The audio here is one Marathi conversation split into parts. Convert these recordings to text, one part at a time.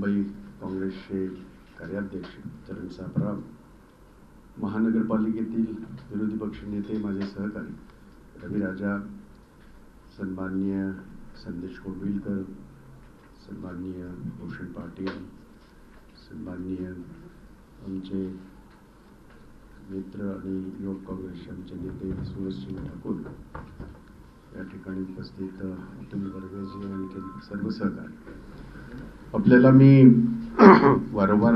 मुंबई काँग्रेसचे कार्याध्यक्ष चरण सापराव, महानगरपालिकेतील विरोधी पक्षनेते माझे सहकारी रविराजा, सन्माननीय संदेश कोंडविलकर, सन्माननीय भूषण पाटील, सन्माननीय आमचे मित्र आणि युवक काँग्रेसचे आमचे नेते सुरेशसिंह ठाकूर, या ठिकाणी उपस्थित अतुल बर्वेजी आणि सर्व सहकारी. आपल्याला मी वारंवार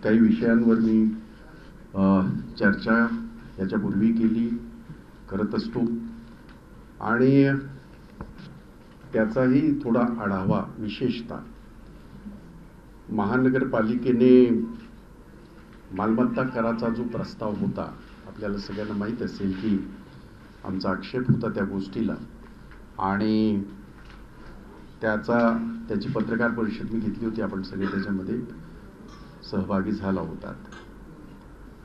काही विषयांवर मी चर्चा याच्यापूर्वी केली करत असतो आणि त्याचाही थोडा आढावा, विशेषतः महानगरपालिकेने मालमत्ता कराचा जो प्रस्ताव होता, आपल्याला सगळ्यांना माहीत असेल की आमचा आक्षेप होता त्या गोष्टीला आणि त्याची पत्रकार परिषद मी घेतली होती. आपण सगळे त्याच्यामध्ये सहभागी झाला होतात.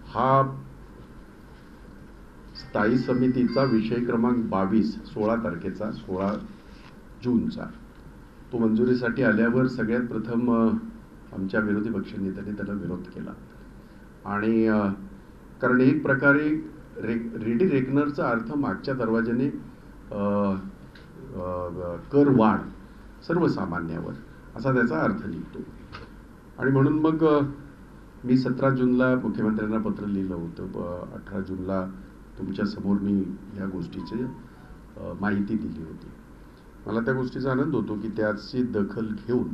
हा स्थायी समितीचा विषय क्रमांक 22 16 तारखेचा 16 जूनचा तो मंजुरीसाठी आल्यावर सगळ्यात प्रथम आमच्या विरोधी पक्षनेत्याने त्याला विरोध केला आणि कारण एक प्रकारे रेडी रेकनरचा अर्थ मागच्या दरवाजाने कर वाढ सर्वसामान्यावर असा त्याचा अर्थ निघतो आणि म्हणून मग मी 17 जूनला मुख्यमंत्र्यांना पत्र लिहिलं होतं. 18 जूनला तुमच्या समोर मी या गोष्टीची माहिती दिली होती. मला त्या गोष्टीचा आनंद होतो की त्याची दखल घेऊन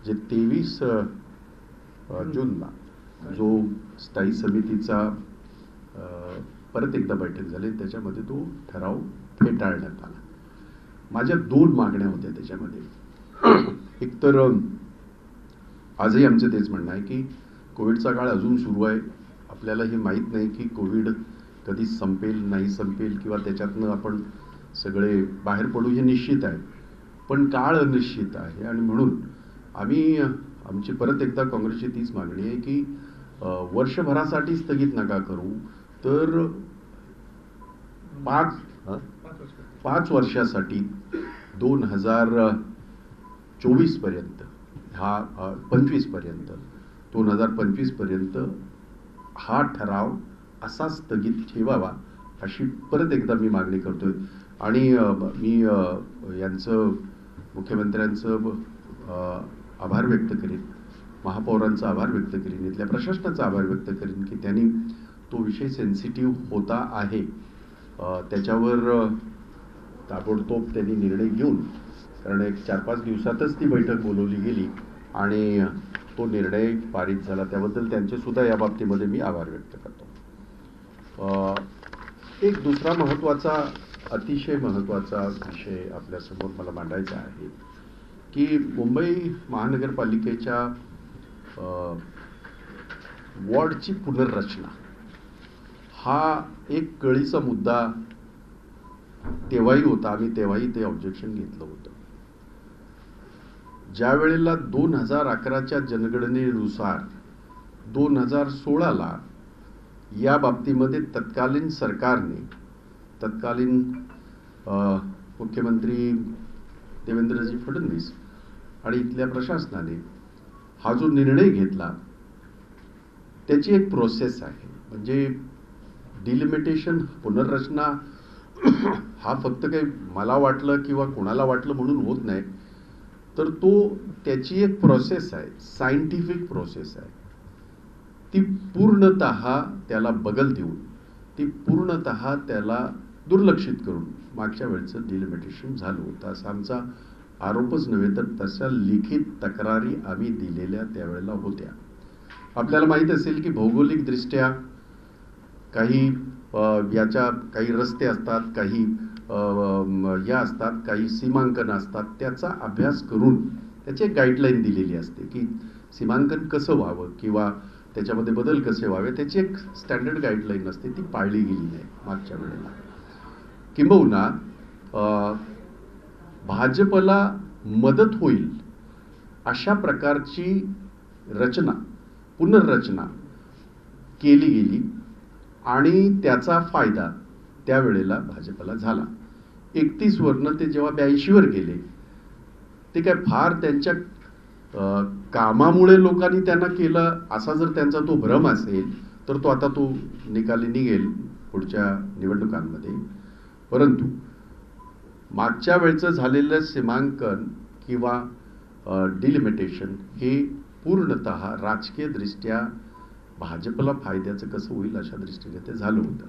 जे 23 जूनला जो स्थायी समितीचा परत एकदा बैठक झाली त्याच्यामध्ये तो ठराव फेटाळण्यात आला. माझ्या 2 मागण्या होत्या त्याच्यामध्ये. एक तर आजही आमचं तेच म्हणणं आहे की कोविडचा काळ अजून सुरू आहे. आपल्याला हे माहीत नाही की कोविड कधी संपेल नाही संपेल किंवा त्याच्यातनं आपण सगळे बाहेर पडू हे निश्चित आहे, पण काळ अनिश्चित आहे आणि म्हणून आमची परत एकदा काँग्रेसची तीच मागणी आहे की वर्षभरासाठी स्थगित नका करू, तर 5 वर्षासाठी 2024 पर्यंत 25 पर्यंत 2025 पर्यंत हा ठराव असा स्थगित ठेवावा अशी परत एकदा मी मागणी करतोय. आणि मी यांचं मुख्यमंत्र्यांचं आभार व्यक्त करीन, महापौरांचा आभार व्यक्त करीन, इथल्या प्रशासनाचा आभार व्यक्त करीन की त्यांनी तो विषय सेन्सिटिव्ह होता आहे त्याच्यावर ताबडतोब त्यांनी निर्णय घेऊन, कारण एक 4-5 दिवसातच ती बैठक बोलवली गेली आणि तो निर्णय पारित झाला, त्याबद्दल त्यांचे सुद्धा या बाबतीमध्ये मी आभार व्यक्त करतो. एक दुसरा अतिशय महत्त्वाचा विषय आपल्यासमोर मला मांडायचा आहे की मुंबई महानगरपालिकेच्या वॉर्डची पुनर्रचना हा एक कळीचा मुद्दा तेव्हाही होता. आम्ही तेव्हाही ते ऑब्जेक्शन घेतलं होतं. ज्या वेळेला 2011च्या जनगणनेनुसार 2016ला या बाबतीमध्ये तत्कालीन सरकारने, तत्कालीन मुख्यमंत्री देवेंद्रजी फडणवीस आणि इथल्या प्रशासनाने हा जो निर्णय घेतला त्याची एक प्रोसेस आहे. म्हणजे डिलिमिटेशन, पुनर्रचना हा फक्त काही मला वाटलं किंवा कोणाला वाटलं म्हणून होत नाही, तर त्याची एक प्रोसेस आहे, सायंटिफिक प्रोसेस आहे. ती पूर्णतः त्याला बगल देऊन, ती पूर्णतः त्याला दुर्लक्षित करून मागच्या वेळचं डिलिमिटेशन झालं होतं असा आमचा आरोपच नव्हे तर तशा लिखित तक्रारी आम्ही दिलेल्या त्यावेळेला होत्या. आपल्याला माहीत असेल की भौगोलिकदृष्ट्या काही काही रस्ते असतात, काही या असतात, काही सीमांकन असतात, त्याचा अभ्यास करून त्याची एक गाईडलाईन दिलेली असते की सीमांकन कसं व्हावं किंवा त्याच्यामध्ये बदल कसे व्हावे, त्याची एक स्टँडर्ड गाईडलाईन असते, ती पाळली गेली नाही मागच्या वेळेला. किंबहुना भाजपला मदत होईल अशा प्रकारची पुनर्रचना केली गेली आणि त्याचा फायदा त्यावेळेला भाजपला झाला. 31 वरनं ते जेव्हा 82 वर गेले ते काय फार त्यांच्या कामामुळे लोकांनी त्यांना केलं असा जर त्यांचा तो भ्रम असेल तर तो आता तो निकाली निघेल पुढच्या निवडणुकांमध्ये. परंतु मागच्या वेळचं झालेलं सीमांकन किंवा डिलिमिटेशन हे पूर्णतः राजकीयदृष्ट्या भाजपला फायद्याचं कसं होईल अशा दृष्टीने ते झालं होतं.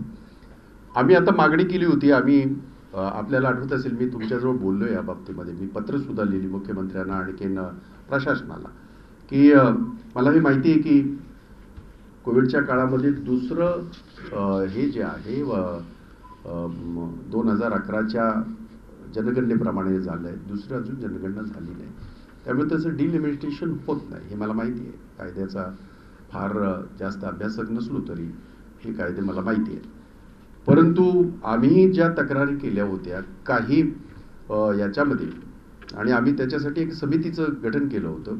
आम्ही आता मागणी केली होती. आम्ही आपल्याला आठवत असेल मी तुमच्याजवळ बोललो या बाबतीमध्ये. मी पत्रसुद्धा लिहिली मुख्यमंत्र्यांना आणखीन प्रशासनाला की मला हे माहिती आहे की कोविडच्या काळामध्ये दुसरं हे जे आहे 2011च्या जनगणनेप्रमाणे झालं आहे, दुसरं अजून जनगणना झाली नाही. त्यामुळे त्याचं डिलिमिटेशन होत नाही हे मला माहिती आहे. कायद्याचा फार जास्त अभ्यासक नसलो तरी हे कायदे मला माहिती आहे. परंतु आम्ही ज्या तक्रारी केल्या होत्या काही याच्यामध्ये आणि आम्ही त्याच्यासाठी एक समितीचं गठन केलं होतं.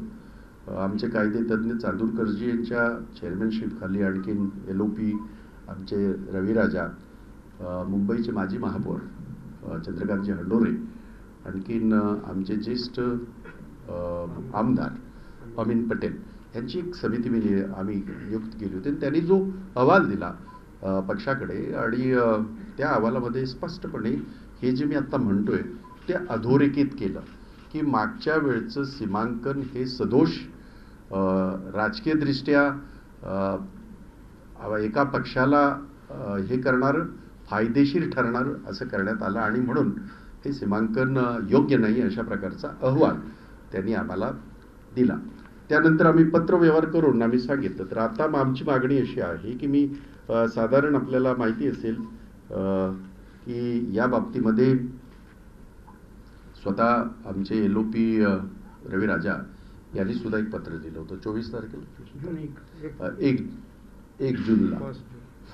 आमचे कायदे तज्ज्ञ चांदूरकरजी यांच्या चेअरमॅनशिपखाली आणखीन LOP आमचे रविराजा, मुंबईचे माजी महापौर चंद्रकांतजी हंडोरे, आणखीन आमचे ज्येष्ठ आमदार अमीन पटेल यांची एक समिती आम्ही नियुक्त केली होती. त्यांनी जो अहवाल दिला पक्षाकडे आणि त्या अहवालामध्ये स्पष्टपणे हे जे मी आता म्हणतोय ते अधोरेखित केलं की मागच्या वेळचं सीमांकन हे सदोष राजकीयदृष्ट्या एका पक्षाला हे करणार फायदेशीर ठरणार असं करण्यात आलं आणि म्हणून हे सीमांकन योग्य नाही अशा प्रकारचा अहवाल त्यांनी आम्हाला दिला. त्यानंतर आम्ही पत्रव्यवहार करून आम्ही सांगितलं. तर आता आमची मागणी अशी आहे की मी साधारण आपल्याला माहिती असेल की या बाबतीमध्ये स्वतः आमचे LOP रविराजा यांनी सुद्धा एक पत्र दिलं होतं 24 तारखेला 1 जूनला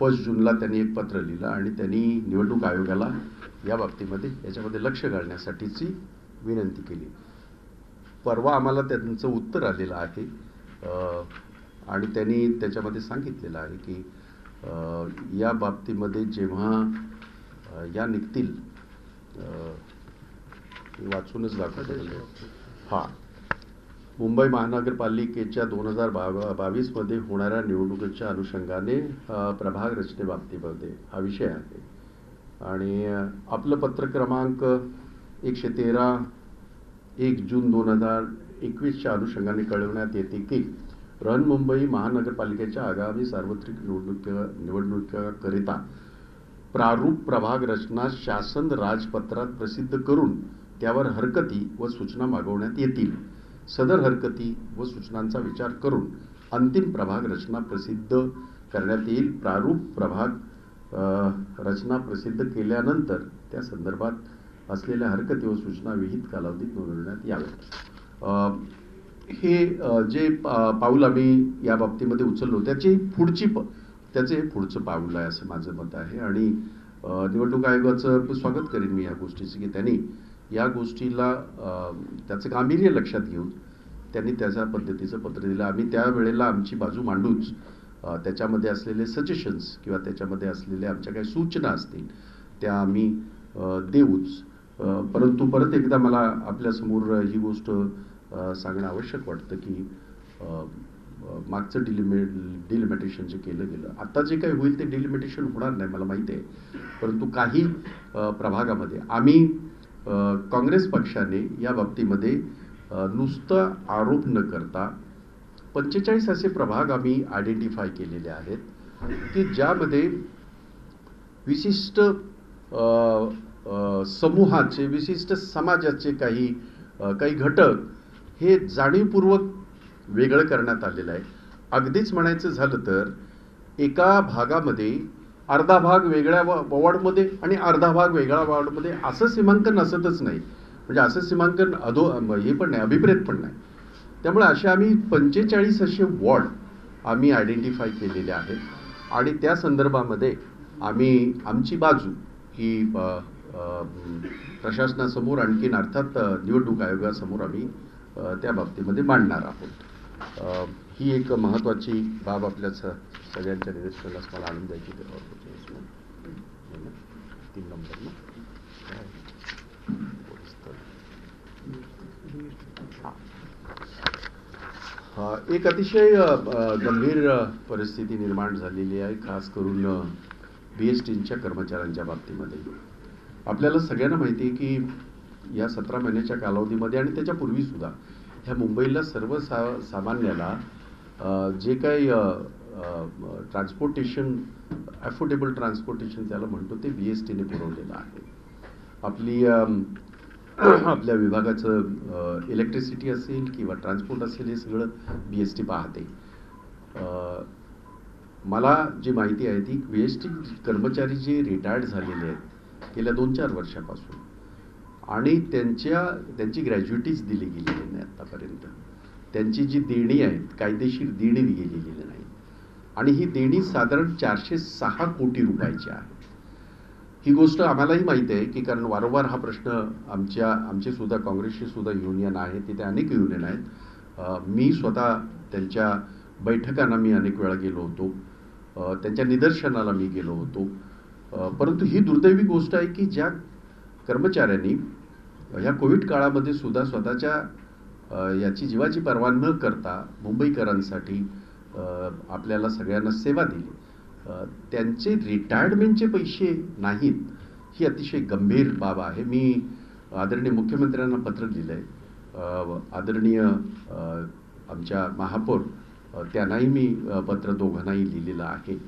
1 जूनला त्यांनी एक पत्र लिहिलं आणि त्यांनी निवडणूक आयोगाला या बाबतीमध्ये याच्यामध्ये लक्ष घालण्यासाठीची विनंती केली. परवा आम्हाला त्यांचं उत्तर आलेलं आहे आणि त्यांनी त्याच्यामध्ये सांगितलेलं आहे की या बाबतीमध्ये जेव्हा या निघतील वाचूनच दाखवतो. हां, मुंबई महानगरपालिकेच्या 2022मध्ये होणाऱ्या निवडणुकीच्या अनुषंगाने प्रभाग रचनेबाबतीमध्ये हा विषय आहे. आणि आपलं पत्र क्रमांक 113 1 जून 2021च्या अनुषंगाने कळवण्यात येते की बृहन्मुंबई महानगरपालिकेच्या आगामी सार्वत्रिक निवडणुकीकरिता प्रारूप प्रभाग रचना शासन राजपत्रात प्रसिद्ध करून त्यावर हरकती व सूचना मागवण्यात येतील. सदर हरकती व सूचनांचा विचार करून अंतिम प्रभाग रचना प्रसिद्ध करण्यात येईल. प्रारूप प्रभाग रचना प्रसिद्ध केल्यानंतर त्या संदर्भात असलेल्या हरकती व सूचना विहित कालावधीत नोंदवण्यात याव्यात. हे जे पाऊल आम्ही या बाबतीमध्ये उचललो त्याचे पुढचं पाऊल आहे असं माझं मत आहे. आणि निवडणूक आयोगाचं स्वागत करेन मी या गोष्टीचं की त्यांनी या गोष्टीला त्याचं गांभीर्य लक्षात घेऊन त्यांनी त्याच्या पद्धतीचं पत्र दिलं. आम्ही त्यावेळेला आमची बाजू मांडूच त्याच्यामध्ये असलेले सजेशन्स किंवा त्याच्यामध्ये असलेल्या आमच्या काही सूचना असतील त्या आम्ही देऊच. परंतु परत एकदा मला आपल्यासमोर ही गोष्ट सांगणं आवश्यक वाटतं की मागचं डिलिमिटेशन जे केलं गेलं आता जे काही होईल ते डिलिमिटेशन होणार नाही मला माहिती आहे. परंतु काही प्रभागामध्ये आम्ही काँग्रेस पक्षाने या बाबतीमध्ये नुसतं आरोप न करता 45 असे प्रभाग आम्ही आयडेंटिफाय केलेले आहेत की ज्यामध्ये विशिष्ट समूहाचे विशिष्ट समाजाचे काही घटक हे जाणीवपूर्वक वेगळं करण्यात आलेलं आहे. अगदीच म्हणायचं झालं तर एका भागामध्ये अर्धा भाग वेगळ्या वॉर्डमध्ये आणि अर्धा भाग वेगळ्या वॉर्डमध्ये असं सीमांकन असतच नाही. म्हणजे असं सीमांकन हे पण नाही, अभिप्रेत पण नाही. त्यामुळे असे आम्ही 45 असे वॉर्ड आम्ही आयडेंटिफाय केलेले आहेत आणि त्या संदर्भामध्ये आम्ही आमची बाजू ही प्रशासनासमोर आणखीन अर्थात निवडणूक आयोगासमोर आम्ही त्या बाबतीमध्ये मांडणार आहोत. ही एक महत्त्वाची बाब आपल्या सगळ्यांच्या निदर्शनास मला आनंद द्यायची 3 नंबर ना एक अतिशय गंभीर परिस्थिती निर्माण झालेली आहे, खास करून BSTच्या कर्मचाऱ्यांच्या बाबतीमध्ये. आपल्याला सगळ्यांना माहिती आहे की या 17 महिन्याच्या कालावधीमध्ये आणि त्याच्यापूर्वी सुद्धा ह्या मुंबईला सर्वसामान्याला जे काही ट्रान्सपोर्टेशन, अफोर्डेबल ट्रान्सपोर्टेशन त्याला म्हणतो, ते BSTने पुरवलेलं आहे. आपल्या विभागाचं इलेक्ट्रिसिटी असेल किंवा ट्रान्सपोर्ट असेल, हे सगळं BST पाहते. मला जी माहिती आहे ती BST कर्मचारी जे रिटायर्ड झालेले आहेत गेल्या 2-4 वर्षापासून, आणि त्यांची ग्रॅज्युइटीज दिली गेलेली नाही आतापर्यंत. त्यांची जी देणी आहेत, कायदेशीर देणी गेलेली नाही, आणि ही देणी साधारण 406 कोटी रुपयाची आहे. ही गोष्ट आम्हालाही माहिती आहे, की कारण वारंवार हा प्रश्न आमचे सुद्धा काँग्रेसची सुद्धा युनियन आहे, तिथे अनेक युनियन आहेत. मी स्वतः त्यांच्या बैठकांना मी अनेक वेळा गेलो होतो, त्यांच्या निदर्शनाला मी गेलो होतो. परंतु ही दुर्दैवी गोष्ट आहे की ज्या कर्मचाऱ्यांनी ह्या कोविड काळामध्ये सुद्धा स्वतःच्या याची जीवाची पर्वा न करता मुंबईकरांसाठी आपल्याला सगळ्यांना सेवा दिली, त्यांचे रिटायरमेंटचे पैसे नाहीत, ही अतिशय गंभीर बाब आहे. मी आदरणीय मुख्यमंत्र्यांना पत्र लिहिलं आहे, आदरणीय आमच्या महापौर त्यांनाही मी पत्र दोघांनाही लिहिलेलं आहे.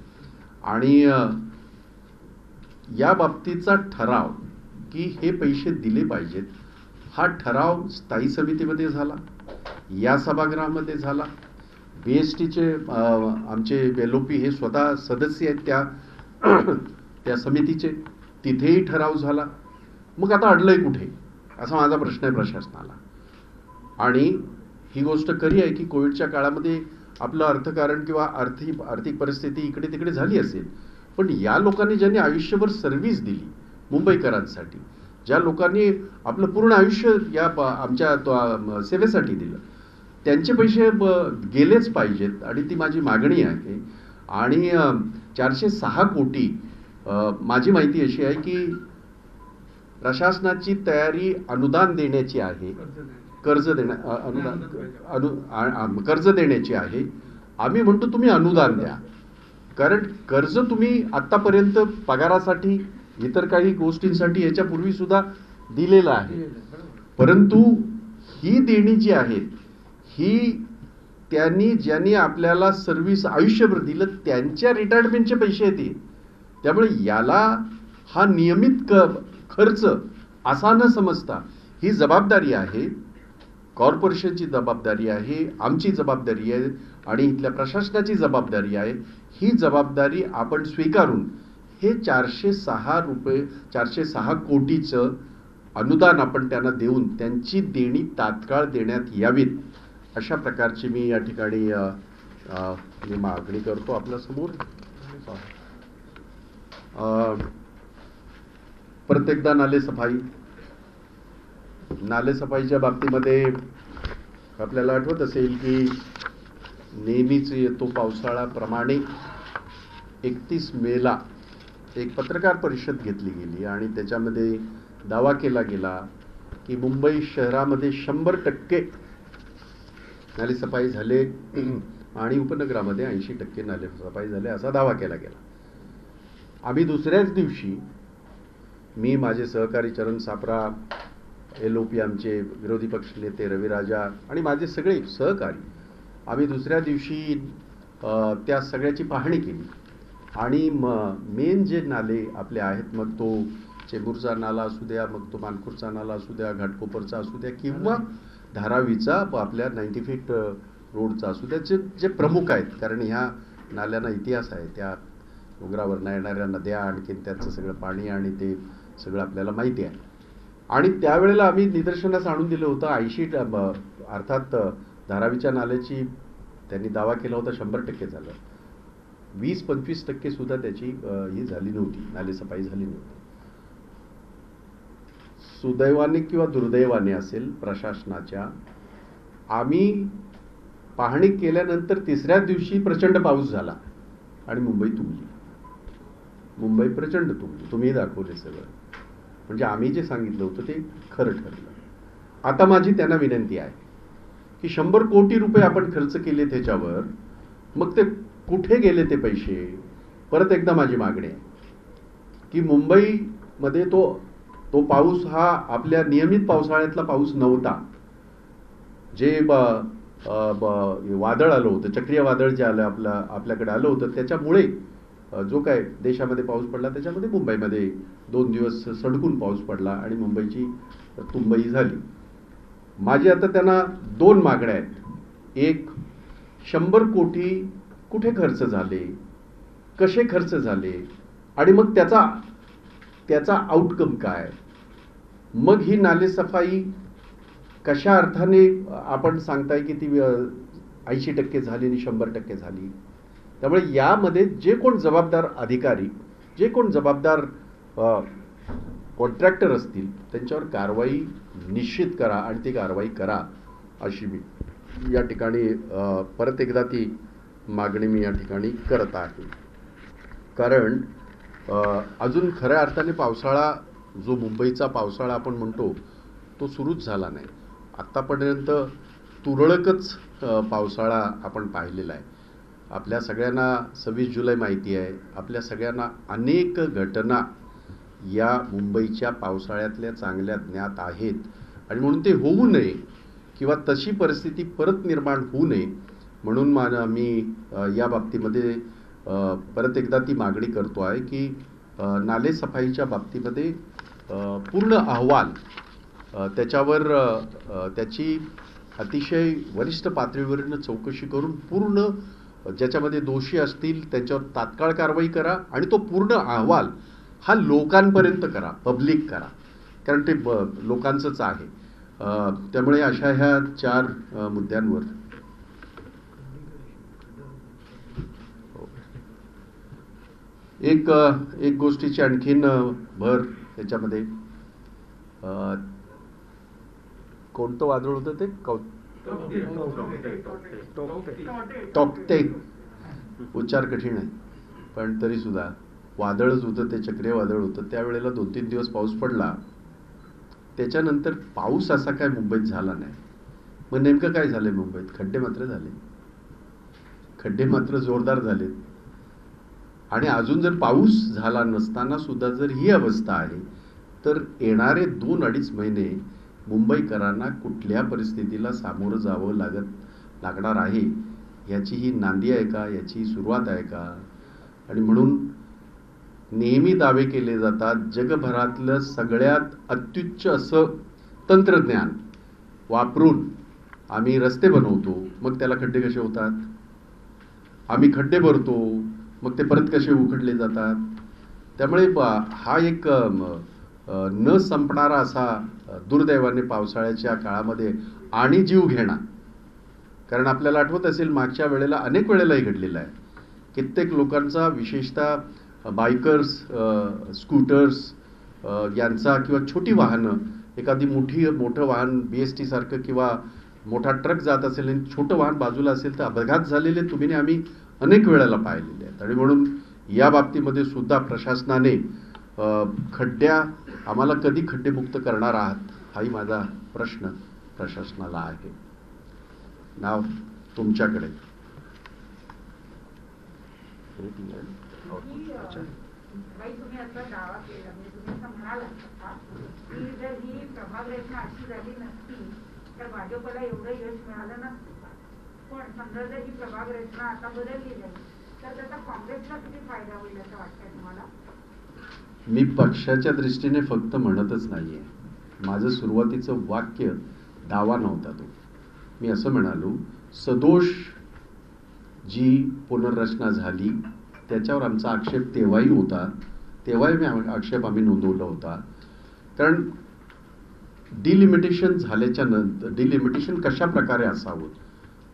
आणि या बाबतीचा ठराव की हे पैसे दिले पाहिजेत, हा ठराव स्थायी समितीमध्ये झाला, या सभागृहामध्ये झाला. BSTचे आमचे LOP हे स्वतः सदस्य आहेत त्या समितीचे, तिथेही ठराव झाला. मग आता अडलंय कुठे, असा माझा प्रश्न आहे प्रशासनाला. आणि ही गोष्ट खरी आहे की कोविडच्या काळामध्ये आपलं अर्थकारण किंवा आर्थिक परिस्थिती इकडे तिकडे झाली असेल, पण या लोकांनी ज्यांनी आयुष्यभर सर्व्हिस दिली मुंबईकरांसाठी, ज्या लोकांनी आपलं पूर्ण आयुष्य या आमच्या सेवेसाठी दिलं, त्यांचे पैसे गेलेच पाहिजेत, आणि ती माझी मागणी आहे. आणि 406 कोटी, माझी माहिती अशी आहे की प्रशासनाची तयारी अनुदान देण्याची आहे, कर्ज देण्याची आहे. आम्ही म्हणतो तुम्ही अनुदान द्या, कारण कर्ज तुम्ही आतापर्यंत पगारासाठी, इतर काही गोष्टींसाठी याच्यापूर्वी सुद्धा दिलेलं आहे. परंतु ही देणी जी आहेत, ही ज्यांनी आपल्याला सर्व्हिस आयुष्यभर दिलं त्यांच्या रिटायरमेंटचे पैसे येते. त्यामुळे याला हा नियमित खर्च असा न समजता ही जबाबदारी आहे, कॉर्पोरेशनची जबाबदारी आहे, आमची जबाबदारी आहे, आणि इथल्या प्रशासनाची जबाबदारी आहे. ही जबाबदारी आपण स्वीकारून हे 406 कोटीचं अनुदान आपण त्यांना देऊन त्यांची देणी तात्काळ देण्यात यावीत, अशा प्रकारची मी या ठिकाणी मागणी करतो आपल्या समोर. प्रत्येकदा नालेसफाईच्या बाबतीमध्ये आपल्याला आठवत असेल की नेहमीच येतो पावसाळ्याप्रमाणे 31 मेला एक पत्रकार परिषद घेतली गेली, आणि त्याच्यामध्ये दावा केला गेला की मुंबई शहरामध्ये 100% नालेसफाई झाले आणि उपनगरामध्ये 80% नालेसफाई झाले, असा दावा केला गेला. आम्ही दुसऱ्याच दिवशी, मी, माझे सहकारी चरण सापरा, LOP आमचे विरोधी पक्ष नेते रविराजा आणि माझे सगळे सहकारी, आम्ही दुसऱ्या दिवशी त्या सगळ्याची पाहणी केली. आणि मेन जे नाले आपले आहेत, मग तो चेंबूरचा नाला असू द्या, मग तो मानखुर्दचा नाला असू द्या, घाटकोपरचा असू द्या, किंवा धारावीचा आपल्या 90 फीट रोडचा असू द्या, जे प्रमुख आहेत, कारण ह्या नाल्यांना इतिहास आहे, त्या डोंगरावरनं येणाऱ्या नद्या, आणखीन त्याचं सगळं पाणी आणि ते सगळं आपल्याला माहिती आहे. आणि त्यावेळेला आम्ही निदर्शनास आणून दिलं होतं 80, अर्थात धारावीच्या नाल्याची त्यांनी दावा केला होता 100% झालं, 20-25% सुद्धा त्याची ही झाली नव्हती, नालेसफाई झाली नव्हती. सुदैवाने किंवा दुर्दैवाने असेल प्रशासनाच्या, आम्ही पाहणी केल्यानंतर तिसऱ्या दिवशी प्रचंड पाऊस झाला आणि मुंबई तुंबली. मुंबई प्रचंड तुंबली, तुम्ही दाखवले सगळं. म्हणजे आम्ही जे सांगितलं होतं ते खरं ठरलं. आता माझी त्यांना विनंती आहे की 100 कोटी रुपये आपण खर्च केले त्याच्यावर, मग ते कुठे गेले ते पैसे? परत एकदा माझी मागणी आहे की मुंबईमध्ये तो पाऊस हा आपल्या नियमित पावसाळ्यातला पाऊस नव्हता. जे वादळ आलं होतं, चक्रीय वादळ जे आलं आपल्याकडे आलं होतं, त्याच्यामुळे जो काय देशामध्ये पाऊस पडला त्याच्यामध्ये मुंबईमध्ये 2 दिवस सडकून पाऊस पडला आणि मुंबईची तुंबई झाली. माझी आता त्यांना 2 मागण्या आहेत. एक, 100 कोटी कुठे खर्च झाले, कसे खर्च झाले आणि मग त्याचा आउटकम काय? मग ही नालेसफाई कशा अर्थाने आपण सांगताय की ती 80% झाली आणि 100% झाली? त्यामुळे यामध्ये जे कोण जबाबदार अधिकारी, जे कोण जबाबदार कॉन्ट्रॅक्टर असतील त्यांच्यावर कारवाई निश्चित करा आणि ती कारवाई करा अशी मी या ठिकाणी परत एकदा ती मागणी मी या ठिकाणी करत आहे. कारण अजून खऱ्या अर्थाने पावसाळा, जो मुंबईचा पावसाळा आपण म्हणतो, तो सुरूच झाला नाही. आत्तापर्यंत तुरळकच पावसाळा आपण पाहिलेला आहे. आपल्या सगळ्यांना 26 जुलै माहिती आहे. आपल्या सगळ्यांना अनेक घटना या मुंबईच्या पावसाळ्यातल्या चांगल्या ज्ञात आहेत आणि म्हणून ते होऊ नये किंवा तशी परिस्थिती परत निर्माण होऊ नये म्हणून मी या बाबतीमध्ये परत एकदा ती मागणी करतो आहे की नालेसफाईच्या बाबतीमध्ये पूर्ण अहवाल त्याच्यावर त्याची अतिशय वरिष्ठ पातळीवरून चौकशी करून पूर्ण ज्याच्यामध्ये दोषी असतील त्यांच्यावर तात्काळ कारवाई करा आणि तो पूर्ण अहवाल हा लोकांपर्यंत करा, पब्लिक करा, कारण ते लोकांचंच आहे. त्यामुळे अशा ह्या 4 मुद्द्यांवर एक गोष्टीची आणखीन भर त्याच्यामध्ये कोणतं वादळ होतं ते? टोकते. उच्चार कठीण आहे पण तरी सुद्धा वादळच होतं, ते चक्रीय वादळ होतं. त्यावेळेला 2-3 दिवस पाऊस पडला. त्याच्यानंतर पाऊस असा काय मुंबईत झाला नाही. मग नेमकं काय झालंय मुंबईत? खड्डे मात्र झाले, खड्डे मात्र जोरदार झाले. आणि अजून जर पाऊस झाला नसताना सुद्धा जर ही अवस्था आहे तर येणारे 2-2.5 महिने मुंबईकरांना कुठल्या परिस्थितीला सामोरं जावं लागणार आहे याची ही नांदी आहे का, याची सुरुवात आहे का? आणि म्हणून नेहमी दावे केले जातात, जगभरातलं सगळ्यात अत्युच्च असं तंत्रज्ञान वापरून आम्ही रस्ते बनवतो, मग त्याला खड्डे कसे होतात? आम्ही खड्डे भरतो, मग ते परत कसे उघडले जातात? त्यामुळे हा एक न संपणारा असा दुर्दैवाने पावसाळ्याच्या काळामध्ये आणि जीव घेणा. कारण आपल्याला आठवत असेल मागच्या वेळेला अनेक वेळेलाही घडलेला आहे. कित्येक लोकांचा, विशेषतः बायकर्स, स्कूटर्स यांचा किंवा छोटी वाहनं, एखादी मोठं वाहन BST सारखं किंवा मोठा ट्रक जात असेल आणि छोटं वाहन बाजूला असेल तर अपघात झालेले तुम्ही आम्ही अनेक वेळेला पाहिलेले आहेत. आणि म्हणून या बाबतीमध्ये सुद्धा प्रशासनाने आम्हाला कधी खड्डेमुक्त करणार आहात हाही माझा प्रश्न प्रशासनाला आहे. नाव तुमच्याकडे. तुम्ही आता दावा केला, तुम्ही असं म्हणाला की जर ही प्रभाग रचना अशी झाली नसती तर भाजपला एवढं यश मिळालं नसतं. पण समजा जर ही प्रभाग रचना आता बदलली जाईल तर त्याचा काँग्रेसला किती फायदा होईल असं वाटतंय तुम्हाला? मी पक्षाच्या दृष्टीने फक्त म्हणतच नाहीये. माझं सुरुवातीचं वाक्य दावा नव्हता तो. मी असं म्हणालो, सदोष जी पुनर्रचना झाली त्याच्यावर आमचा आक्षेप तेव्हाही होता, तेव्हाही आक्षेप आम्ही नोंदवला होता. कारण डिलिमिटेशन झाल्याच्या नंतर, डिलिमिटेशन कशा प्रकारे असावं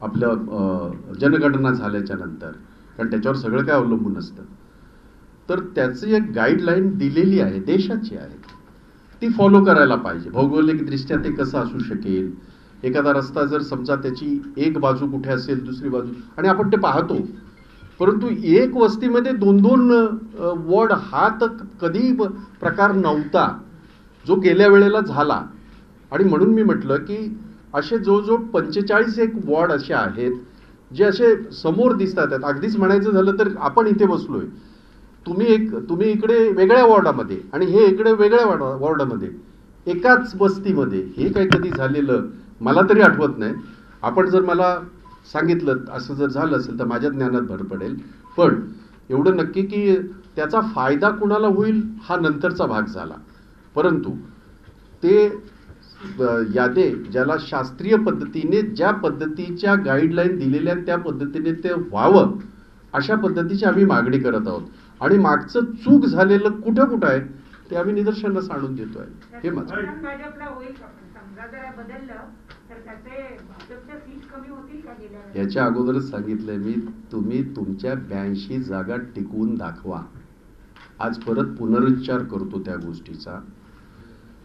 आपलं जनगणना झाल्याच्या नंतर, कारण त्याच्यावर सगळं काय अवलंबून असतं, तर त्याची एक गाईडलाईन दिलेली आहे, देशाची आहे, ती फॉलो करायला पाहिजे. भौगोलिकदृष्ट्या ते कसं असू शकेल, एखादा रस्ता जर समजा त्याची एक बाजू कुठे असेल, दुसरी बाजू, आणि आपण ते पाहतो. परंतु एक वस्तीमध्ये 2-2 वॉर्ड हा तर कधी प्रकार नव्हता जो गेल्या वेळेला झाला. आणि म्हणून मी म्हटलं की असे जवळजवळ 45 एक वॉर्ड असे आहेत जे असे समोर दिसतात आहेत. अगदीच म्हणायचं झालं तर आपण इथे बसलोय, तुम्ही इकडे वेगळ्या वॉर्डामध्ये आणि हे इकडे वेगळ्या वॉर्डामध्ये, एकाच वस्तीमध्ये. हे काही कधी झालेलं मला तरी आठवत नाही. आपण जर मला सांगितलं असं जर झालं असेल तर माझ्या ज्ञानात भर पडेल. पण एवढं नक्की की त्याचा फायदा कुणाला होईल हा नंतरचा भाग झाला. परंतु ते यादे ज्याला शास्त्रीय पद्धतीने ज्या पद्धतीच्या गाईडलाईन दिलेल्या त्या पद्धतीने ते व्हावं अशा पद्धतीची आम्ही मागणी करत आहोत. आणि मागचं चूक झालेलं कुठं आहे ते आम्ही निदर्शनास आणून देतोय. हे माझं भाजपला होईल का? समजा जरा बदललं तर त्याचे भाजपच्या सीट कमी होतील का? गेल्या याच्या अगोदरच सांगितलंय मी, तुम्ही तुमच्या 82 जागा टिकवून दाखवा. आज परत पुनरुच्चार करतो त्या गोष्टीचा.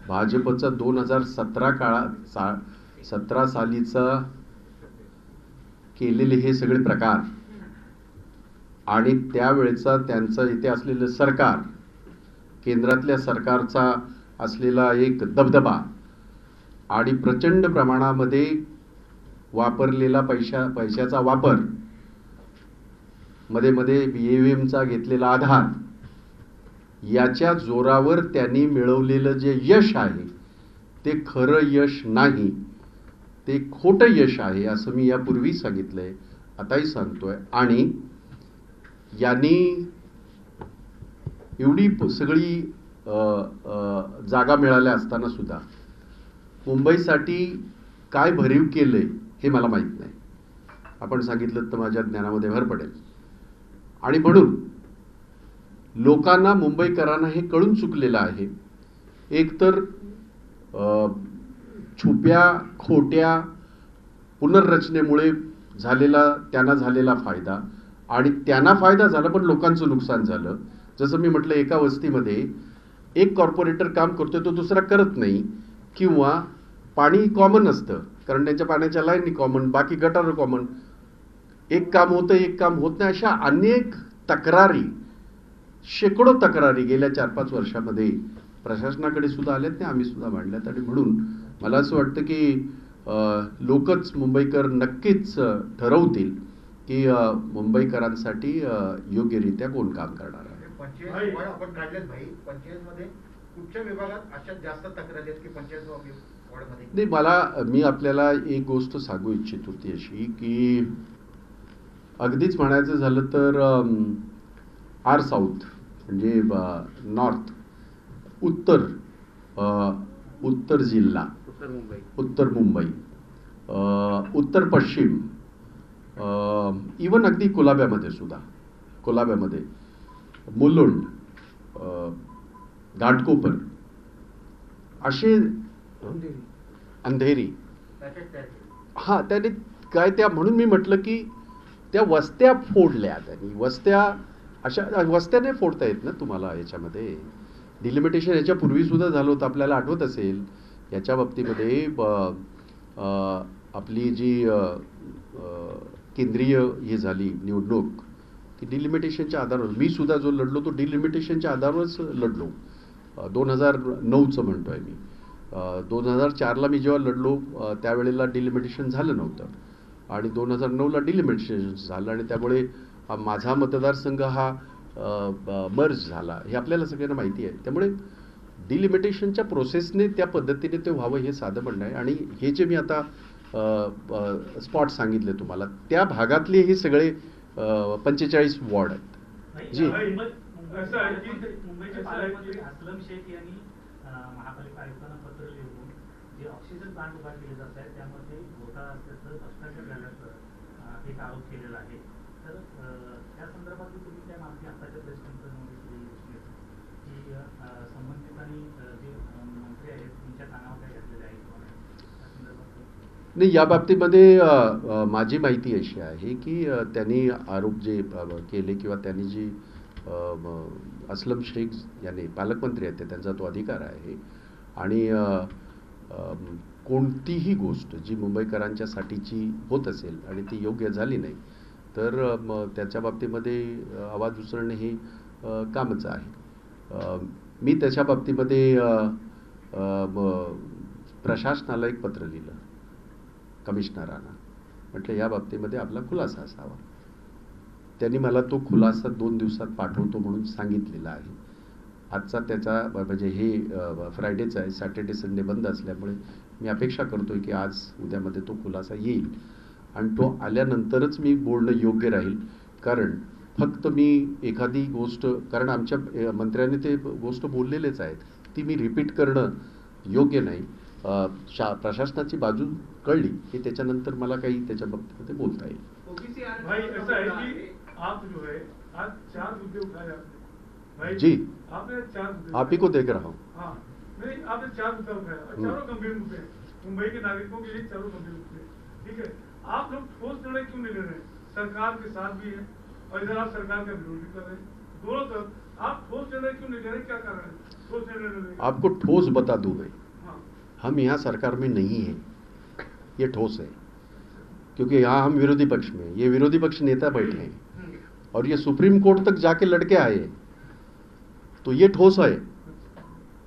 भाजपचा 2017 सालीचा केलेले हे सगळे प्रकार आणि त्यावेळेचा त्यांचं इथे असलेलं सरकार, केंद्रातल्या सरकारचा असलेला एक दबदबा आणि प्रचंड प्रमाणामध्ये वापरलेला पैशाचा वापर, मध्ये EVMचा घेतलेला आधार, याच्या जोरावर त्यांनी मिळवलेलं जे यश आहे ते खरं यश नाही, ते खोटं यश आहे असं मी यापूर्वी सांगितलंय, आताही सांगतोय. आणि यांनी एवढी सगळी जागा मिळाल्या असताना सुद्धा मुंबईसाठी काय भरीव केलंय हे मला माहीत नाही. आपण सांगितलं तर माझ्या ज्ञानामध्ये भर पडेल. आणि म्हणून लोकांना, मुंबईकरांना हे कळून चुकलेलं आहे. एक तर छुप्या खोट्या पुनर्रचनेमुळे त्यांना झालेला फायदा, आणि त्यांना फायदा झाला पण लोकांचं नुकसान झालं. जसं मी म्हटलं, एका वस्तीमध्ये एक कॉर्पोरेटर काम करतोय, तो दुसरा करत नाही, किंवा पाणी कॉमन असतं कारण त्यांच्या पाण्याच्या लाईनी कॉमन, बाकी गटार कॉमन, एक काम होतं एक काम होत नाही. अशा अनेक तक्रारी, शेकडो तक्रारी गेल्या 4-5 वर्षामध्ये प्रशासनाकडे सुद्धा आल्यात, त्या आम्ही सुद्धा मांडल्यात. आणि म्हणून मला असं वाटतं की लोकच, मुंबईकर नक्कीच ठरवतील की मुंबईकरांसाठी योग्यरित्या कोण काम करणार आहे. आपण काढलेत भाई, पंचायतमध्ये कुठच्या विभागात अशा जास्त तक्रारी आहेत की पंचायत वॉर्डमध्ये? नाही, मी आपल्याला एक गोष्ट सांगू इच्छितो ती अशी की अगदीच म्हणायचं झालं तर आर साऊथ म्हणजे नॉर्थ, उत्तर जिल्हा, उत्तर मुंबई, उत्तर पश्चिम, इवन अगदी कोलाब्यामध्ये मुलुंड, घाटकोपर, असे अंधेरी, हा त्याने काय त्या, म्हणून मी म्हटलं की त्या वस्त्या फोडल्या त्यांनी. अशा वस्त्याने फोडता येत ना तुम्हाला. याच्यामध्ये डिलिमिटेशन याच्यापूर्वी सुद्धा झालं होतं, आपल्याला आठवत असेल. याच्या बाबतीमध्ये आपली जी केंद्रीय हे झाली निवडणूक, ती डिलिमिटेशनच्या आधारावर, मी सुद्धा जो लढलो तो डिलिमिटेशनच्या आधारावरच लढलो. 2009चं म्हणतोय मी. 2004ला मी जेव्हा लढलो त्यावेळेला डिलिमिटेशन झालं नव्हतं, आणि 2009ला डिलिमिटेशन झालं, आणि त्यामुळे माझा मतदारसंघ हा मर्ज झाला, हे आपल्याला सगळ्यांना माहिती आहे. त्यामुळे डिलिमिटेशनच्या प्रोसेसने त्या पद्धतीने ते व्हावं हे साधं म्हणणं आहे. आणि हे जे मी आता स्पॉट सांगितले तुम्हाला, त्या भागातले हे सगळे 45 वॉर्ड आहेत. जी मुंबईचे पालकमंत्री अस्लम शेख यांनी महापालिका आयुक्तांना पत्र लिहून जे ऑक्सिजन प्लांट उभा केले जात आहे त्यामध्ये घोटाळा असल्याचं, भ्रष्टाचार झाल्याचं एक आरोप केलेला आहे. तर त्या संदर्भात तुम्ही त्या मागणी आताच्या प्रेस कॉन्फरन्समध्ये केलेली दिसून येते की संबंधितांनी जे मंत्री आहेत तुमच्या कानावर काय घातलेले आहे त्या संदर्भात? नाही, या बाबतीमध्ये माझी माहिती अशी आहे की त्यांनी आरोप जे केले किंवा त्यांनी जी अस्लम शेख यांनी, पालकमंत्री आहेत ते, त्यांचा तो अधिकार आहे. आणि कोणतीही गोष्ट जी मुंबईकरांच्यासाठीची होत असेल आणि ती योग्य झाली नाही तर त्याच्या बाबतीमध्ये आवाज उचलणे हे कामच आहे. मी त्याच्या बाबतीमध्ये प्रशासनाला एक पत्र लिहिलं कमिशनरांना. म्हटलं या बाबतीमध्ये आपला खुलासा असावा. त्यांनी मला तो खुलासा 2 दिवसात पाठवतो म्हणून सांगितलेला आहे. आजचा त्याचा म्हणजे हे फ्रायडेचा आहे, सॅटर्डे संडे बंद असल्यामुळे मी अपेक्षा करतोय की आज उद्यामध्ये तो खुलासा येईल आणि तो आल्यानंतरच मी बोलणं योग्य राहील. कारण फक्त मी एखादी गोष्ट, कारण आमच्या मंत्र्यांनी ते गोष्ट बोललेलेच आहेत, ती मी रिपीट करणं योग्य नाही. प्रशासनाची बाजू कळली की त्याच्यानंतर मला काही त्याच्या बाबतीमध्ये बोलता येईल. भाई ऐसा है कि आप जो है आज 4 मुद्दे उठाए आपने भाई जी, आपने 4 मुद्दे आप ही को देख रहा हूँ. हाँ नहीं आपने 4 मुद्दे उठाया और चारों गंभीर मुद्दे हैं. मुंबई के नागरिकों के लिए चारों गंभीर मुद्दे हैं. ठीक है, आप लोग ठोस निर्णय क्यों नहीं ले रहे हैं? सरकार के साथ भी है और इधर आप सरकार का विरोध भी कर रहे हैं. दोनों तरफ आप ठोस निर्णय क्यों नहीं ले रहे? क्या कारण है ठोस निर्णय लेने का? आपको ठोस बता दूं मैं, हाँ हम यहाँ सरकार में नहीं हैं, ये ठोस है. क्योंकि यहाँ हम विरोधी पक्ष में, ये विरोधी पक्ष नेता बैठे हैं और ये सुप्रीम कोर्ट तक जाके लड़के आए हैं. तो ये ठोस है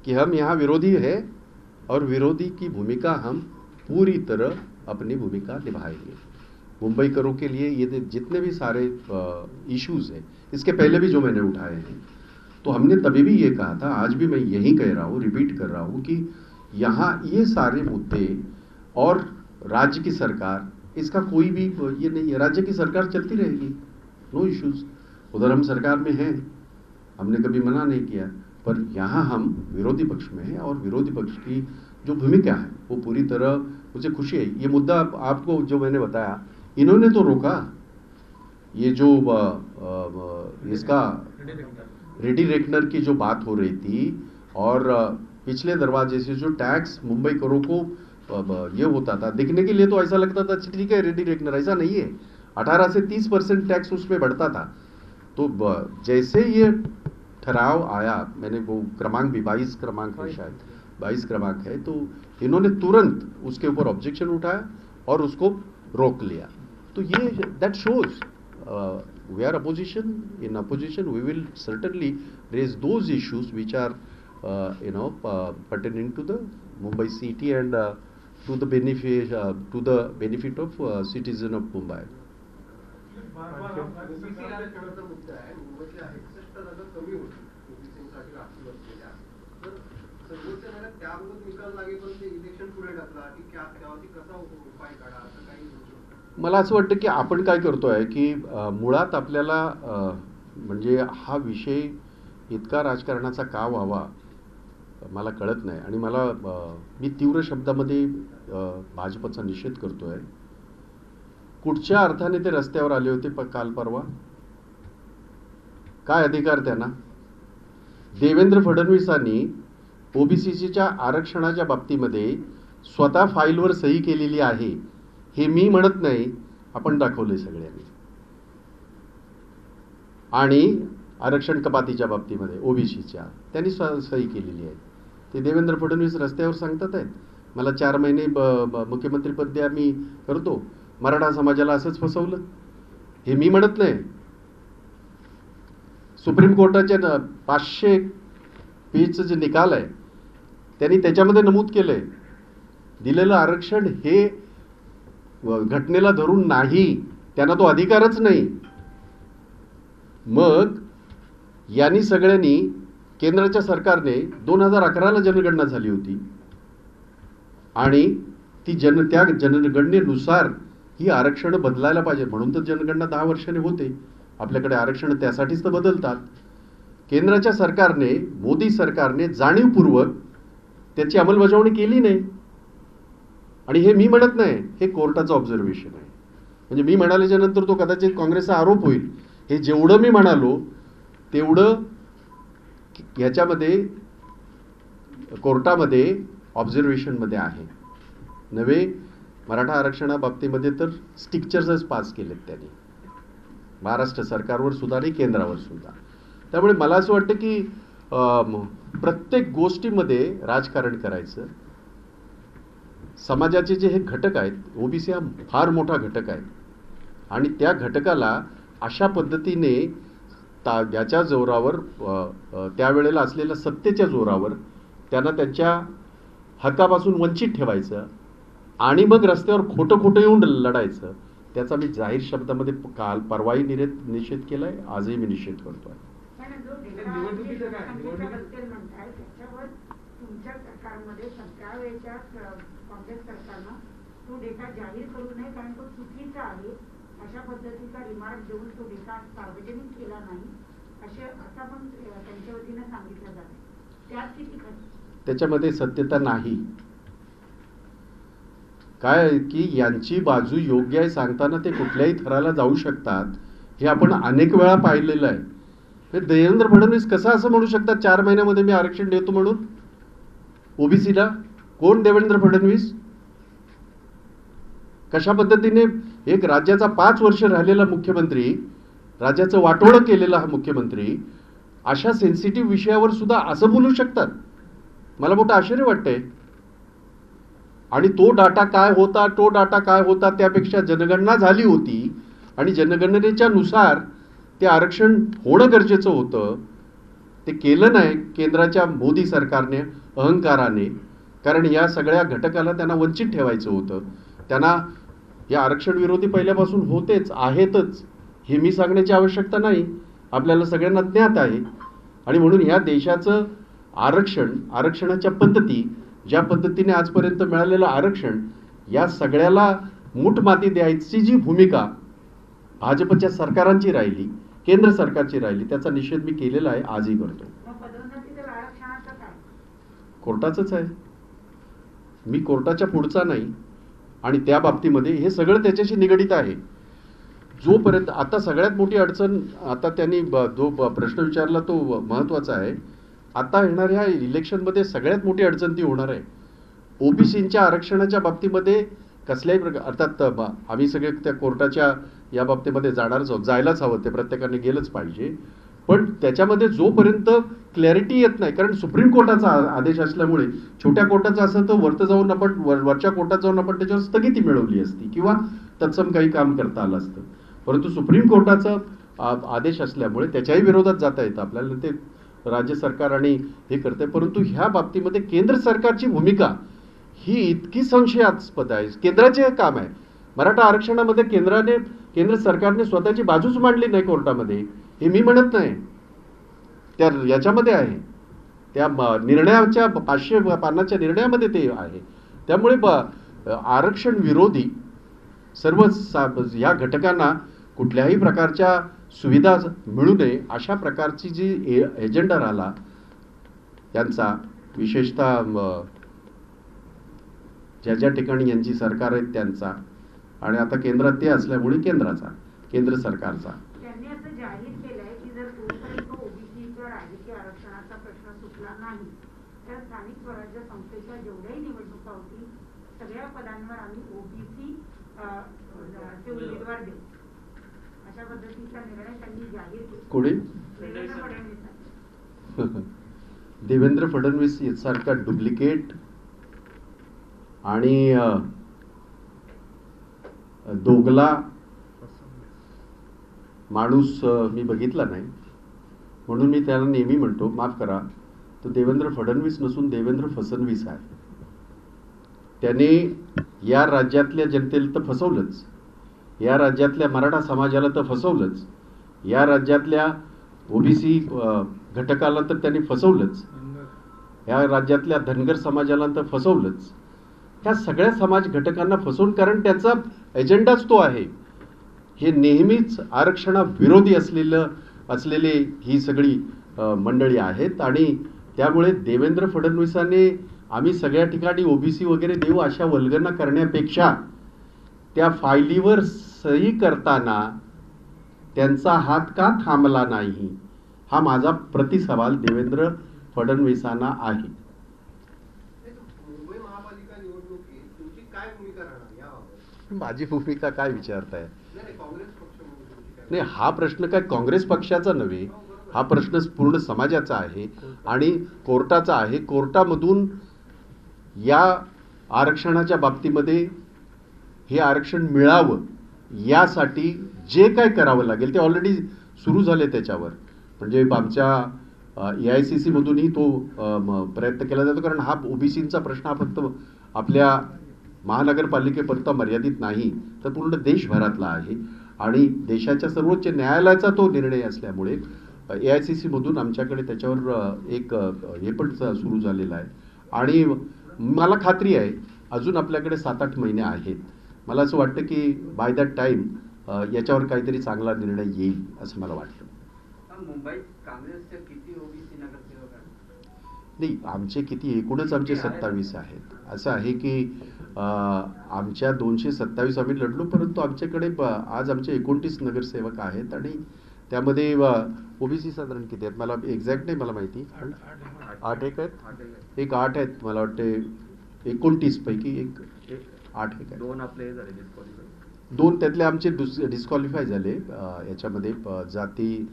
कि हम यहाँ विरोधी है और विरोधी की भूमिका हम पूरी तरह अपनी भूमिका निभाएंगे. मुंबईकरों के लिए ये जितने भी सारे इश्यूज हैं, इसके पहले भी जो मैंने उठाए हैं, तो हमने तभी भी ये कहा था, आज भी मैं यही कह रहा हूँ, रिपीट कर रहा हूँ कि यहाँ ये सारे मुद्दे और राज्य की सरकार, इसका कोई भी ये नहीं है. राज्य की सरकार चलती रहेगी, नो इश्यूज. उधर हम सरकार में हैं, हमने कभी मना नहीं किया, पर यहाँ हम विरोधी पक्ष में हैं और विरोधी पक्ष की जो भूमिका है वो पूरी तरह, मुझे खुशी है. ये मुद्दा आपको जो मैंने बताया, इन्होंने तो रोका. ये जो इसका रेडी रेकनर की जो बात हो रही थी और पिछले दरवाजे से जो टैक्स मुंबई करों को ये होता था, देखने के लिए तो ऐसा लगता था ठीक है रेडी रेकनर, ऐसा नहीं है. 18 से 30% टैक्स उसमें बढ़ता था. तो जैसे ये ठहराव आया, मैंने वो क्रमांक भी 22 क्रमांक है, शायद 22 क्रमांक है, तो इन्होंने तुरंत उसके ऊपर ऑब्जेक्शन उठाया और उसको रोक लिया. तो ये that shows we are opposition. In opposition we will certainly raise those issues which are pertaining to the Mumbai city and to the benefit of citizen of Mumbai. बार बार आप राज्य ओबीसी सरकार में आरक्षणाचा मुद्दा आहे. मुंबईतल्या 61 जागा कमी होती ओबीसीसाठी राखीव असलेल्या. तर सर्वोच्च न्यायालयात त्याबाबत निकाल लागेपर्यंत इलेक्शन पुढे ढकला की त्यावरती कसा उपाय काढा असं काही होतं? मला असं वाटतं की आपण काय करतोय की मुळात आपल्याला म्हणजे हा विषय इतका राजकारणाचा का व्हावा मला कळत नाही. आणि मला मी तीव्र शब्दामध्ये भाजपचा निषेध करतोय. कुठच्या अर्थाने ते रस्त्यावर आले होते काल परवा? काय अधिकार त्यांना? देवेंद्र फडणवीसांनी ओबीसीच्या आरक्षणाच्या बाबतीमध्ये स्वतः फाईलवर सही केलेली आहे. हे मी म्हणत नाही, आपण दाखवले सगळ्यांनी. आणि आरक्षण कपातीच्या बाबतीमध्ये ओबीसीच्या त्यांनी सही केलेली आहे. ते देवेंद्र फडणवीस रस्त्यावर सांगतात आहेत मला 4 महिने मुख्यमंत्रीपद द्या, मी करतो. मराठा समाजाला असंच फसवलं, हे मी म्हणत नाही. सुप्रीम कोर्टाच्या 500 पेजचं जे निकाल आहे त्यांनी त्याच्यामध्ये नमूद केलंय दिलेलं आरक्षण हे घटनेला धरून नाही, त्यांना तो अधिकारच नाही. मग यांनी सगळ्यांनी, केंद्राच्या सरकारने 2011ला जनगणना झाली होती आणि ती त्या जनगणनेनुसार ही आरक्षण बदलायला पाहिजे म्हणून तर जनगणना 10 वर्षांनी होते. आपल्याकडे आरक्षण त्यासाठीच तर बदलतात. केंद्राच्या सरकारने, मोदी सरकारने जाणीवपूर्वक त्याची अंमलबजावणी केली नाही. आणि हे मी म्हणत नाही, हे कोर्टाचं ऑब्झर्वेशन आहे. म्हणजे मी म्हणाल्याच्या नंतर तो कदाचित काँग्रेसचा आरोप होईल. हे जेवढं मी म्हणालो तेवढं ह्याच्यामध्ये कोर्टामध्ये ऑब्झर्वेशनमध्ये आहे. नव्हे मराठा आरक्षणाबाबतीमध्ये तर स्टिक्चर्सच पास केलेत त्यांनी, महाराष्ट्र सरकारवर सुद्धा आणि केंद्रावर सुद्धा. त्यामुळे मला असं वाटतं की प्रत्येक गोष्टीमध्ये राजकारण करायचं. समाजाचे जे हे घटक आहेत, ओबीसी हा फार मोठा घटक आहे आणि त्या घटकाला अशा पद्धतीने याच्या जोरावर, त्यावेळेला असलेल्या सत्तेच्या जोरावर त्यांना त्यांच्या हक्कापासून वंचित ठेवायचं, आणि मग रस्त्यावर खोटं खोटं येऊन लढायचं, त्याचा मी जाहीर शब्दामध्ये काल परवाही निषेध केलाय, आजही मी निषेध करतोय. पण जो ते डेटा निवडणुकीचं काय? संख्येच्याबद्दल म्हणताय, त्याच्यावर तुमच्या सरकारमध्ये त्यावेळेच्या काँग्रेस सरकारनं तो डेटा जाहीर करू नये कारण तो चुकीचा आहे अशा पद्धतीचा रिमार्क देऊन तो डेटा सार्वजनिक केला नाही असं पण त्यांच्या वतीने सांगितलं जातं. त्यात किती खरं? त्याच्यामध्ये सत्यता नाही. काय आहे की यांची बाजू योग्य आहे सांगताना ते कुठल्याही थराला जाऊ शकतात, हे आपण अनेक वेळा पाहिलेलं आहे. हे देवेंद्र फडणवीस कसं असं म्हणू शकतात 4 महिन्यामध्ये मी आरक्षण देतो म्हणून ओबीसीला? कोण देवेंद्र फडणवीस? कशा पद्धतीने एक राज्याचा 5 वर्ष राहिलेला मुख्यमंत्री, राज्याचं वाटोळं केलेला हा मुख्यमंत्री अशा सेन्सिटिव्ह विषयावर सुद्धा असं बोलू शकतात? मला मोठं आश्चर्य वाटतंय. आणि तो डाटा काय होता त्यापेक्षा जनगणना झाली होती आणि जनगणनेच्या नुसार ते आरक्षण होणं गरजेचं होतं. ते केलं नाही केंद्राच्या मोदी सरकारने अहंकाराने, कारण या सगळ्या घटकाला त्यांना वंचित ठेवायचं होतं. त्यांना या आरक्षण विरोधी पहिल्यापासून होतेच आहेतच, हे मी सांगण्याची आवश्यकता नाही, आपल्याला सगळ्यांना ज्ञात आहे. आणि म्हणून या देशाचं आरक्षणाच्या पद्धती, ज्या पद्धतीने आजपर्यंत मिळालेलं आरक्षण, या सगळ्याला मूठमाती द्यायची जी भूमिका भाजपच्या सरकारांची राहिली, केंद्र सरकारची राहिली, त्याचा निषेध मी केलेला आहे, आजही करतो. पदोन्नतीचं आरक्षणाचं काय? कोर्टाचंच आहे, मी कोर्टाच्या पुढचा नाही. आणि त्या बाबतीमध्ये हे सगळं त्याच्याशी निगडित आहे. जोपर्यंत आता सगळ्यात मोठी अडचण, आता त्यांनी जो प्रश्न विचारला तो महत्त्वाचा आहे. आता येणाऱ्या इलेक्शनमध्ये सगळ्यात मोठी अडचण ती होणार आहे. ओबीसींच्या आरक्षणाच्या बाबतीमध्ये कसल्याही प्रकार, अर्थात आम्ही सगळे त्या कोर्टाच्या या बाबतीमध्ये जाणारच आहोत, जायलाच हवं, ते प्रत्येकाने गेलंच पाहिजे. पण त्याच्यामध्ये जोपर्यंत क्लॅरिटी येत नाही, कारण सुप्रीम कोर्टाचा आदेश असल्यामुळे, छोट्या कोर्टाचा असं तर वरतं जाऊन आपण वरच्या कोर्टात जाऊन आपण त्याच्यावर स्थगिती मिळवली असती किंवा तत्सम काही काम करता आलं असतं. परंतु सुप्रीम कोर्टाचा आदेश असल्यामुळे त्याच्याही विरोधात जाता येतं आपल्याला, ते राज्य सरकार आणि हे करते. परंतु ह्या बाबतीमध्ये केंद्र सरकारची भूमिका ही इतकी संशयास्पद आहे. केंद्राचे हे काम आहे. मराठा आरक्षणामध्ये केंद्र सरकारने स्वतःची बाजूच मांडली नाही कोर्टामध्ये, हे मी म्हणत नाही, त्या याच्यामध्ये आहे, त्या निर्णयाच्या 500 पानाच्या निर्णयामध्ये ते आहे. त्यामुळे आरक्षण विरोधी सर्व ह्या घटकांना कुठल्याही प्रकारच्या सुविधा मिळू नये अशा प्रकारची जी एजेंडा राहिला यांचा, विशेषतः ज्या ज्या ठिकाणी यांची सरकार आहेत त्यांचा, आणि आता केंद्रात ते असल्यामुळे केंद्र सरकारचा. त्यांनी असं जाहीर केलंय की जर जोपर्यंत ओबीसीच्या राजकीय आरक्षणाचा प्रश्न सुटला नाही तर स्थानिक स्वराज्य संस्थेच्या जेवढ्याही निवडणुका होतील सगळ्या पदांवर आम्ही ओबीसी चे उमेदवार देऊ, अशा पद्धतीचा निर्णय त्यांनी जाहीर केला. कोणी? देवेंद्र फडणवीस. देवेंद्र फडणवीस सारखा डुप्लिकेट आणि दोगला माणूस मी बघितला नाही, म्हणून मी त्याला नेहमी म्हणतो, माफ करा, तो देवेंद्र फडणवीस नसून देवेंद्र फसणवीस आहे. त्याने या राज्यातल्या जनतेला तर फसवलंच, या राज्यातल्या मराठा समाजाला तर फसवलंच, या राज्यातल्या ओबीसी घटकाला तर त्यांनी फसवलंच, या राज्यातल्या धनगर समाजाला तर फसवलंच. ह्या सगळ्या समाज घटकांना फसवून, कारण त्याचा एजेंडाच तो आहे. हे नेहमीच आरक्षणाविरोधी असलेले ही सगळी मंडळी आहेत. आणि त्यामुळे देवेंद्र फडणवीसांनी आम्ही सगळ्या ठिकाणी ओबीसी वगैरे देऊ अशा वल्गना करण्यापेक्षा त्या फायलीवर सही करताना त्यांचा हात का थांबला नाही, हा माझा प्रतिसवाल देवेंद्र फडणवीसांना आहे. मुंबई महापालिका निवडणुकीत तुमची काय भूमिका राहणार याबाबत? माझी भूमिका काय विचारताय? नाही, काँग्रेस पक्ष म्हणून तुमची काय? नाही, हा प्रश्न काय काँग्रेस पक्षाचा नव्हे, हा प्रश्न पूर्ण समाजाचा आहे आणि कोर्टाचा आहे. कोर्टामधून या आरक्षणाच्या बाबतीमध्ये हे आरक्षण मिळावं यासाठी जे काय करावं लागेल ते ऑलरेडी सुरू झाले त्याच्यावर. म्हणजे आमच्या AICC मधूनही तो प्रयत्न केला जातो, कारण हा ओबीसींचा प्रश्न हा फक्त आपल्या महानगरपालिकेपुरता मर्यादित नाही तर पूर्ण देशभरातला आहे आणि देशाच्या सर्वोच्च न्यायालयाचा तो निर्णय असल्यामुळे AICC मधून आमच्याकडे त्याच्यावर एक हे पण सुरू झालेलं आहे आणि मला खात्री आहे अजून आपल्याकडे 7-8 महिने आहेत. मला असं वाटतं की बाय दॅट टाईम याच्यावर काहीतरी चांगला निर्णय येईल असं मला वाटतं. मुंबईत काँग्रेसचे किती ओबीसी नगरसेवक आहेत? नाही, आमचे किती एकूणच आमचे 27 आहेत. असं आहे की आमच्या 227 आम्ही लढलो, परंतु आमच्याकडे आज आमचे 29 नगरसेवक आहेत आणि त्यामध्ये ओबीसी साधारण किती आहेत मला एक्झॅक्ट नाही मला माहिती. 8 आहेत, एक 8 आहेत मला वाटते 29 पैकी एक 8 एक आहे. 2 आपले झाले डिस्क्वालिफाय. 2 त्यातले आमचे डिस्क्वालिफाय झाले याच्यामध्ये जाती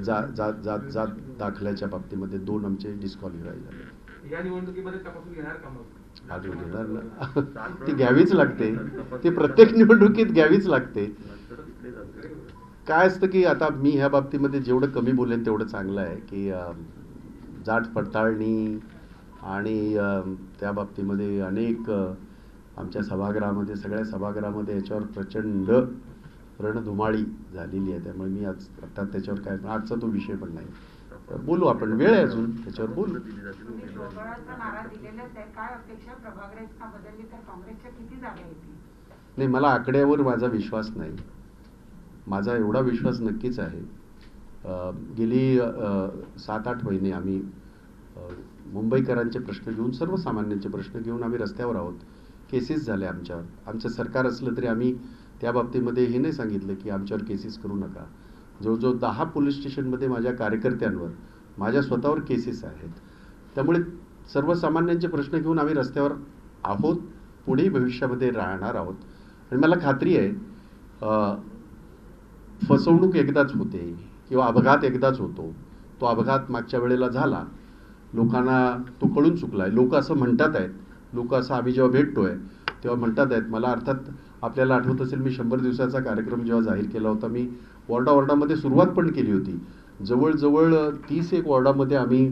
जात दाखल्याच्या बाबतीमध्ये 2 आमचे डिस्क्वालिफाय झाले. या निवडणुकीमध्ये तपासून घेणार का मग? अजून येणार ना, ती घ्यावीच लागते, ती प्रत्येक निवडणुकीत घ्यावीच लागते. काय असतं की आता मी ह्या बाबतीमध्ये जेवढं कमी बोलेन तेवढं चांगलं आहे की जात पडताळणी आणि त्या बाबतीमध्ये अनेक आमच्या सभागृहामध्ये सगळ्या सभागृहामध्ये याच्यावर प्रचंड रणधुमाळी झालेली आहे. त्यामुळे मी आता त्याच्यावर काय आजचा तो विषय पण नाही, बोलू आपण, वेळ आहे अजून त्याच्यावर बोलू. तुम्ही स्वबळाचा नारा दिलेलाच आहे, काय अपेक्षा प्रभाग रचना बदलली तर काँग्रेसच्या किती जागा येतील? नाही, मला आकड्यावर माझा विश्वास नाही. माझा एवढा विश्वास नक्कीच आहे. गेली 7-8 महिने आम्ही मुंबईकरांचे प्रश्न घेऊन, सर्वसामान्यांचे प्रश्न घेऊन आम्ही रस्त्यावर आहोत. केसेस झाल्या आमच्यावर. आमचं सरकार असलं तरी आम्ही त्या बाबतीमध्ये हे नाही सांगितलं की आमच्यावर केसेस करू नका. जवळजवळ 10 पोलीस स्टेशनमध्ये माझ्या कार्यकर्त्यांवर, माझ्या स्वतःवर केसेस आहेत. त्यामुळे सर्वसामान्यांचे प्रश्न घेऊन आम्ही रस्त्यावर आहोत, पुढे भविष्यामध्ये राहणार आहोत. आणि मला खात्री आहे फसवणूक एकदाच होते किंवा अपघात एकदाच होतो. तो अपघात मागच्या वेळेला झाला, लोकांना तो कळून चुकला आहे. लोक असं म्हणतात आहेत, लोक असं आम्ही जेव्हा भेटतोय तेव्हा म्हणतात आहेत. मला अर्थात आपल्याला आठवत असेल मी 100 दिवसाचा कार्यक्रम जेव्हा जाहीर केला होता, मी वॉर्डामध्ये सुरुवात पण केली होती. जवळजवळ 30 वॉर्डामध्ये आम्ही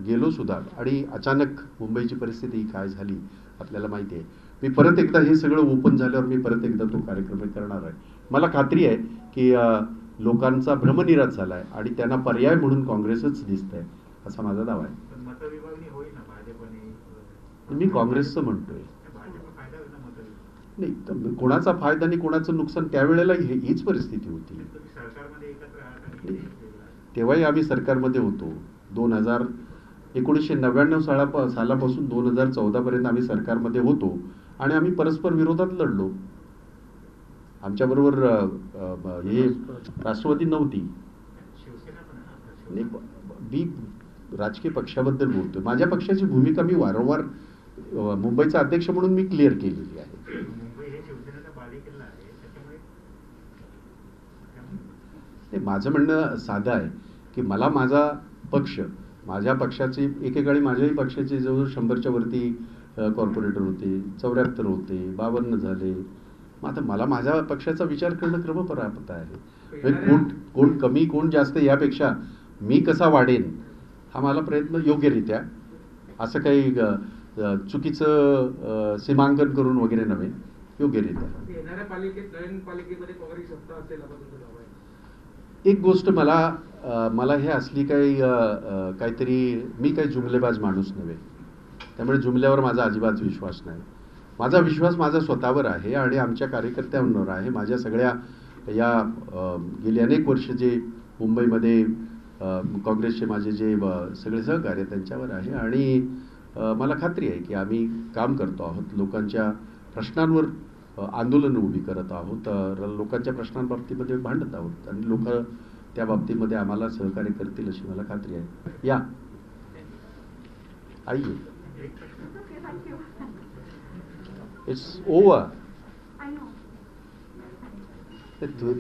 गेलो सुद्धा आणि अचानक मुंबईची परिस्थिती काय झाली आपल्याला माहिती आहे. मी परत एकदा हे सगळं ओपन झाल्यावर मी परत एकदा तो कार्यक्रम करणार आहे. मला खात्री आहे की लोकांचा भ्रमनिराश झाला आहे आणि त्यांना पर्याय म्हणून काँग्रेसच दिसत आहे असा माझा दावा आहे. मतविभागणी होईल ना भाजपने? मी काँग्रेसचं म्हणतोय. नाही, कोणाचा फायदा आणि कोणाचं नुकसान त्यावेळेला हीच परिस्थिती होती. तेव्हाही आम्ही सरकारमध्ये होतो. 1999 सालापासून 2014 पर्यंत आम्ही सरकारमध्ये होतो आणि आम्ही परस्पर विरोधात लढलो. आमच्याबरोबर हे राष्ट्रवादी नव्हती. मी राजकीय पक्षाबद्दल बोलतोय. माझ्या पक्षाची भूमिका मी वारंवार मुंबईचा अध्यक्ष म्हणून मी क्लिअर केलेली आहे. माझं म्हणणं साधं आहे की मला माझा पक्ष, माझ्या पक्षाचे एकेकाळी माझ्याही पक्षाचे जवळ 100च्या वरती कॉर्पोरेटर होते, 74 होते, 52 झाले. मग आता मला माझ्या पक्षाचा विचार करणं क्रमप्राप्त आहे. कोण कमी कोण जास्त यापेक्षा मी कसा वाढेन हा मला प्रयत्न योग्यरित्या, असं काही चुकीचं सीमांकन करून वगैरे नव्हे, योग्यरित्या. येणाऱ्या पालिकेमध्ये काँग्रेस सत्ता असेल असं तुमचं दावा आहे? एक गोष्ट मला हे असली काहीतरी, मी काही जुमलेबाज माणूस नव्हे, त्यामुळे जुमल्यावर माझा अजिबात विश्वास नाही. माझा विश्वास माझा स्वतःवर आहे आणि आमच्या कार्यकर्त्यांवर आहे. माझ्या सगळ्या या गेली अनेक वर्ष जे मुंबईमध्ये काँग्रेसचे माझे जे सगळे सहकार्य त्यांच्यावर आहे आणि मला खात्री आहे की आम्ही काम करतो आहोत. लोकांच्या प्रश्नांवर आंदोलनं उभी करत आहोत, लोकांच्या प्रश्नांबाबतीमध्ये भांडत आहोत आणि लोक त्या बाबतीमध्ये आम्हाला सहकार्य करतील अशी मला खात्री आहे. या आइए, इट्स ओव्हर.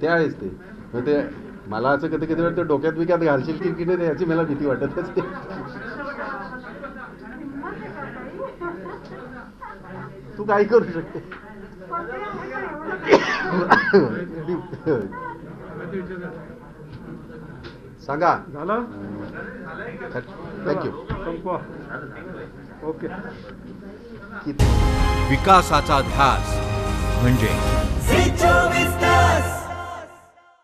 ते आहेच ते मला असं कधी कधी वाटतं डोक्यात विक्यात घालशील की नाही याची मला भीती वाटत असते. तू काय करू शकते. सांगा. झालं. थँक्यू. ओके. किती विकासाचा ध्यास म्हणजे झी 24 तास.